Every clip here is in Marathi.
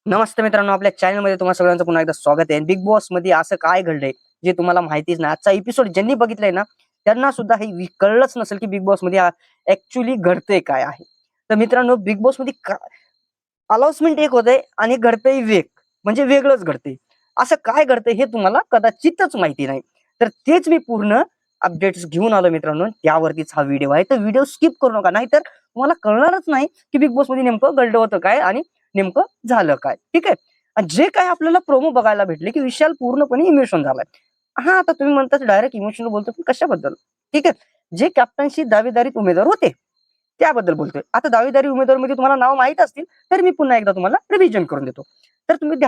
नमस्ते मित्रांनो, आपल्या चॅनलमध्ये तुम्हाला सगळ्यांचं पुन्हा एकदा स्वागत आहे. बिग बॉस मध्ये असं काय घडलंय जे तुम्हाला माहितीच नाही. आजचा एपिसोड ज्यांनी बघितलाय ना त्यांना सुद्धा हे कळलंच नसेल की बिग बॉस मध्ये ऍक्च्युली घडतंय काय आहे. तर मित्रांनो, बिग बॉस मध्ये अनाउन्समेंट एक होतंय आणि घडतंय म्हणजे वेगळंच घडतंय. असं काय घडतंय हे तुम्हाला कदाचितच माहिती नाही. तर तेच मी पूर्ण अपडेट्स घेऊन आलो मित्रांनो. त्यावरतीच हा व्हिडिओ आहे. तर व्हिडिओ स्किप करू नका, नाहीतर तुम्हाला कळणारच नाही की बिग बॉस मध्ये नेमकं घडलं होतं काय आणि नेमकं झालं काय. ठीक आहे. आणि जे काय आपल्याला प्रोमो बघायला भेटले की विशाल पूर्णपणे इमोशन झालाय. हा, आता तुम्ही म्हणता डायरेक्ट इमोशनल बोलतो, पण कशाबद्दल? ठीक आहे, जे कॅप्टन्सी दावेदारीत उमेदवार होते त्याबद्दल बोलतोय. आता दावेदारी उमेदवार तुम्हाला नाव माहित असतील तर मी पुन्हा एकदा तुम्हाला रिव्हिजन करून देतो. तर तुम्ही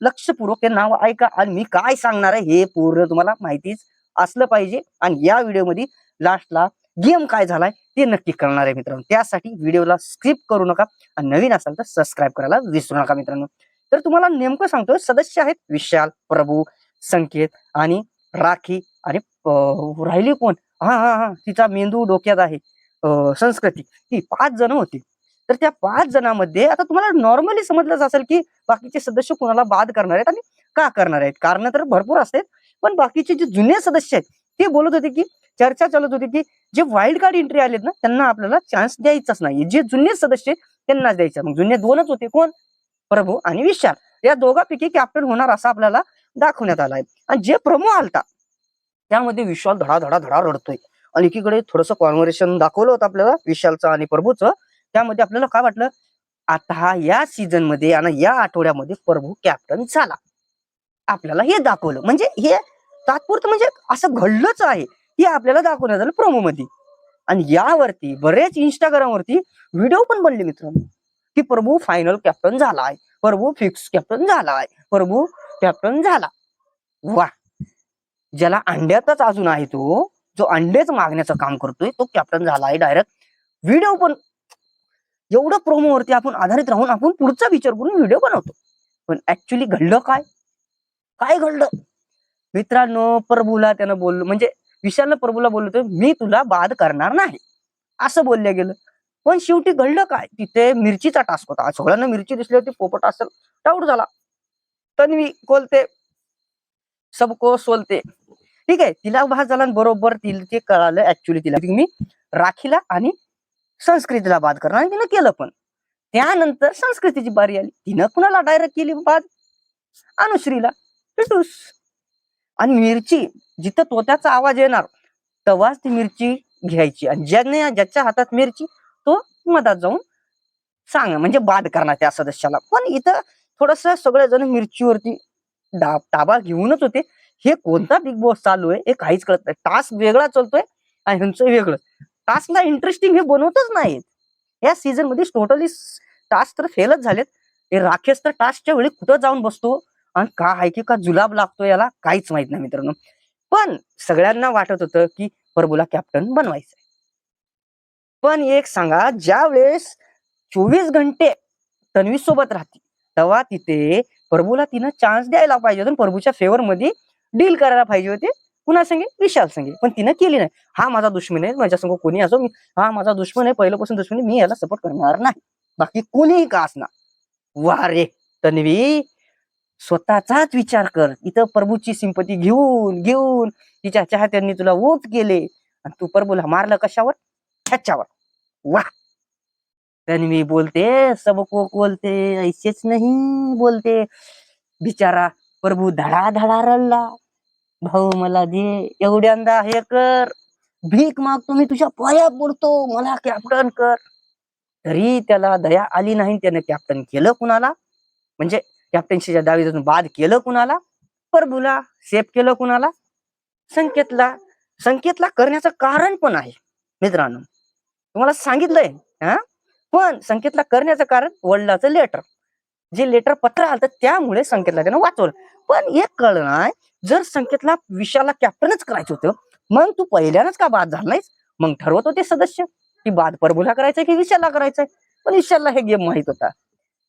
लक्षपूर्वक ते नाव ऐका आणि मी काय सांगणार आहे हे पूर्ण तुम्हाला माहितीच असलं पाहिजे. आणि या व्हिडिओमध्ये लास्टला गेम काय झालाय ते नक्की कळणार आहे मित्रांनो. त्यासाठी व्हिडिओला स्किप करू नका आणि नवीन असाल तर सबस्क्राईब करायला विसरू नका मित्रांनो. तर तुम्हाला नेमकं सांगतोय, सदस्य आहेत विशाल, प्रभू, संकेत आणि राखी आणि राहिली कोण? हा हा हा तिचा मेंदू डोक्यात आहे, संस्कृती. ही 5 जण होती. तर त्या 5 जणांमध्ये आता तुम्हाला नॉर्मली समजलंच असेल की बाकीचे सदस्य कोणाला बाद करणार आहेत आणि का करणार आहेत. कारण तर भरपूर असतात. पण बाकीचे जे जुने सदस्य आहेत ते बोलत होते की चर्चा चालत होती की जे वाईल्ड कार्ड एंट्री आलेत ना त्यांना आपल्याला चान्स द्यायचाच नाही. जे जुने सदस्य आहेत त्यांनाच द्यायचा. मग जुने 2च होते, कोण? प्रभू आणि विशाल. या दोघांपैकी कॅप्टन होणार असं आपल्याला दाखवण्यात आलाय. आणि जे प्रमो आलता त्यामध्ये विशाल धडा धडा धडा रडतोय आणि एकीकडे थोडंसं कॉन्व्हर्सेशन दाखवलं होतं आपल्याला विशालचं आणि प्रभूचं. त्यामध्ये आपल्याला काय वाटलं, आता हा या सीझन मध्ये आणि या आठवड्यामध्ये प्रभू कॅप्टन झाला. आपल्याला हे दाखवलं, म्हणजे हे तात्पुरतं, म्हणजे असं घडलंच आहे हे आपल्याला दाखवण्यात आलं प्रोमो मध्ये. आणि यावरती बरेच इंस्टाग्राम वरती व्हिडिओ पण बनले मित्रांनो की प्रभू फायनल कॅप्टन झालाय, प्रभू फिक्स कॅप्टन झालाय, प्रभू कॅप्टन झाला. वा, ज्याला अंड्यातच अजून आहे तो, जो अंडेच मागण्याचं काम करतोय तो कॅप्टन झालाय डायरेक्ट. व्हिडिओ पण एवढं प्रोमोवरती आपण आधारित राहून आपण पुढचा विचार करून व्हिडिओ बनवतो. पण ऍक्च्युली घडलं काय? काय घडलं मित्रांनो? प्रभूला त्यानं बोललो, म्हणजे विशालनं प्रभूला बोललो, मी तुला बाद करणार नाही असं बोललं गेलं. पण शेवटी घडलं काय? तिथे मिरचीचा टास्क होता. सगळ्यांना मिरची दिसली होती, पोपट असेल डाऊट झाला. तन्वी कोलते सबको सोलते. ठीक आहे, तिला भास झाला आणि बरोबर तिला ते कळालं ऍक्च्युली तिला की मी राखीला आणि संस्कृतीला बाद करणार, आणि तिनं केलं पण. त्यानंतर संस्कृतीची बारी आली, तिनं कुणाला डायरेक्ट केली बाद? अनुश्रीला. पिटूस. आणि मिरची जिथं तोत्याचा आवाज येणार तेव्हाच ती मिरची घ्यायची, आणि ज्याच्या हातात मिरची तो मधात जाऊन म्हणजे बाद करणार त्या सदस्याला. पण इथं थोडस सगळेजण मिरचीवरती ताबा घेऊनच होते. हे कोणता बिग बॉस चालू आहे हे काहीच कळत नाही. टास्क वेगळा चालतोय आणि ह्यांचं वेगळं. टास्कला इंटरेस्टिंग हे बनवतच नाहीत. या सीझन मध्ये टोटली टास्क तर फेलच झालेत. हे राकेश तर टास्कच्या वेळी कुठं जाऊन बसतो आणि का आहे की का जुलाब लागतो याला काहीच माहित नाही मित्रांनो. पण सगळ्यांना वाटत होतं की प्रभूला कॅप्टन बनवायचंय. पण एक सांगा, ज्या वेळेस 24 घंटे तन्वी सोबत राहते तेव्हा तिथे प्रभूला तिनं चान्स द्यायला पाहिजे होता. प्रभूच्या फेवर मध्ये डील करायला पाहिजे होते. कुणा संगे? विशाल संगे. पण तिनं केली नाही. हा माझा दुश्मन आहे, माझ्या संग कोणी असो, हा माझा दुश्मन आहे, पहिल्यापासून दुश्मन आहे, मी याला सपोर्ट करणार नाही, बाकी कोणीही का असणार. वा रे तन्वी, स्वतःचाच विचार कर. इथं प्रभूची सिंपती घेऊन घेऊन तिच्या चाहत्यांनी तुला वोट केले आणि तू प्रभूला मारलं कशावर? ह्याच्यावर. वाह, तन्वी बोलते सबको बोलते ऐसेच नाही बोलते. बिचारा प्रभू धडा धडा रडला, भाऊ मला दे, एवढ्यांदा हे कर, भीक मागतो, मी तुझ्या पाया पडतो, मला कॅप्टन कर. तरी त्याला दया आली नाही. त्याने कॅप्टन केलं कुणाला? म्हणजे कॅप्टन्सीच्या दावेदारून बाद केलं कुणाला? प्रभूला. सेफ केलं कुणाला? संकेतला. संकेतला करण्याचं कारण पण आहे मित्रांनो, तुम्हाला सांगितलंय. हा, पण संकेतला करण्याचं कारण वडिलाचं लेटर, जे लेटर पत्र आलं त्यामुळे संकेतला त्यानं वाचवलं. पण एक कळलं नाही, जर संकेतला विशालला कॅप्टनच करायचं होतं मग तू पहिल्यानंच का बाद झाला नाहीस? मग ठरवत होते सदस्य की बाद प्रभूला करायचंय की विशालला करायचंय. पण विशालला हे गेम माहित होता.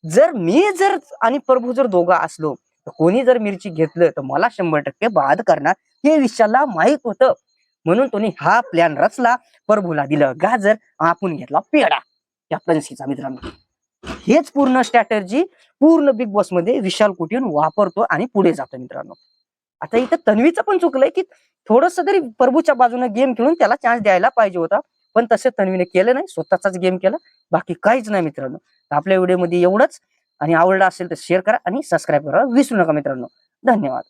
जर आणि प्रभू जर दोघं असलो तर कोणी जर मिरची घेतलं तर मला 100% बाद करणार हे विशालला माहित होतं. म्हणून तुम्ही हा प्लॅन रचला. प्रभूला दिलं गाजर, आपण घेतला पेढा कॅप्टन्सीचा मित्रांनो. हेच पूर्ण स्ट्रॅटर्जी पूर्ण बिग बॉस मध्ये विशाल कुटीन वापरतो आणि पुढे जातो मित्रांनो. आता इथं तन्वीचं पण चुकलंय की थोडस तरी प्रभूच्या बाजूने गेम खेळून त्याला चान्स द्यायला पाहिजे होता, पण तसे तन्वीने केलं नाही, स्वतःचाच गेम केला, बाकी काहीच नाही मित्रांनो. आपल्या व्हिडिओमध्ये एवढंच, आणि आवडला असेल तर शेअर करा आणि सबस्क्राईब करा विसरू नका मित्रांनो. धन्यवाद.